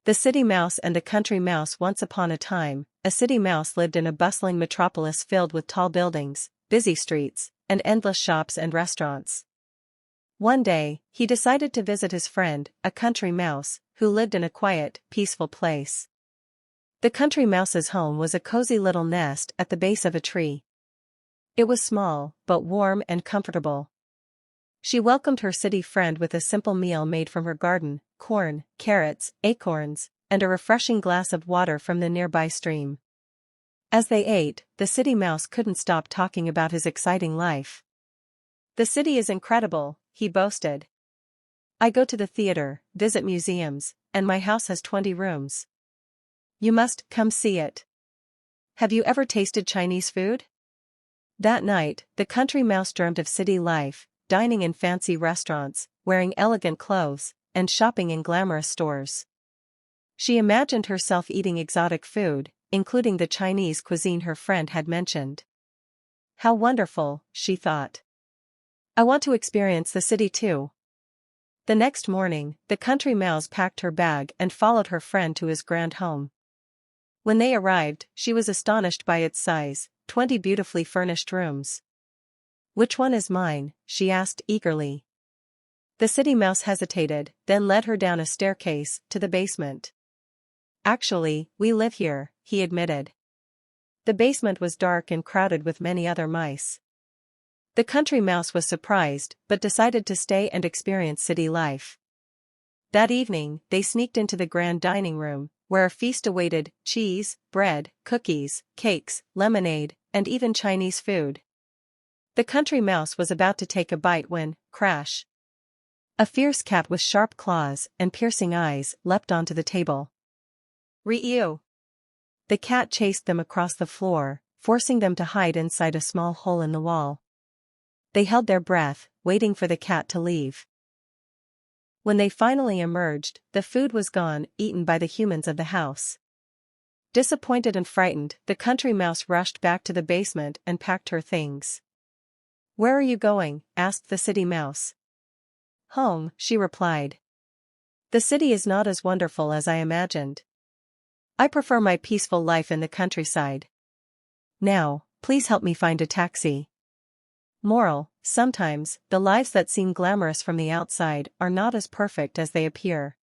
The City Mouse and the Country Mouse. Once upon a time, a city mouse lived in a bustling metropolis filled with tall buildings, busy streets, and endless shops and restaurants. One day, he decided to visit his friend, a country mouse, who lived in a quiet, peaceful place. The country mouse's home was a cozy little nest at the base of a tree. It was small, but warm and comfortable. She welcomed her city friend with a simple meal made from her garden: corn, carrots, acorns, and a refreshing glass of water from the nearby stream. As they ate, the city mouse couldn't stop talking about his exciting life. "The city is incredible," he boasted. "I go to the theater, visit museums, and my house has 20 rooms. You must come see it. Have you ever tasted Chinese food?" That night, the country mouse dreamt of city life, dining in fancy restaurants, wearing elegant clothes, and shopping in glamorous stores. She imagined herself eating exotic food, including the Chinese cuisine her friend had mentioned. "How wonderful," she thought. "I want to experience the city too." The next morning, the country mouse packed her bag and followed her friend to his grand home. When they arrived, she was astonished by its size: 20 beautifully furnished rooms. "Which one is mine?" she asked eagerly. The city mouse hesitated, then led her down a staircase to the basement. "Actually, we live here," he admitted. The basement was dark and crowded with many other mice. The country mouse was surprised, but decided to stay and experience city life. That evening, they sneaked into the grand dining room, where a feast awaited: cheese, bread, cookies, cakes, lemonade, and even Chinese food. The country mouse was about to take a bite when, crash! A fierce cat with sharp claws and piercing eyes leapt onto the table. "Ryu!" The cat chased them across the floor, forcing them to hide inside a small hole in the wall. They held their breath, waiting for the cat to leave. When they finally emerged, the food was gone, eaten by the humans of the house. Disappointed and frightened, the country mouse rushed back to the basement and packed her things. "Where are you going?" asked the city mouse. "Home," she replied. "The city is not as wonderful as I imagined. I prefer my peaceful life in the countryside. Now, please help me find a taxi." Moral: sometimes, the lives that seem glamorous from the outside are not as perfect as they appear.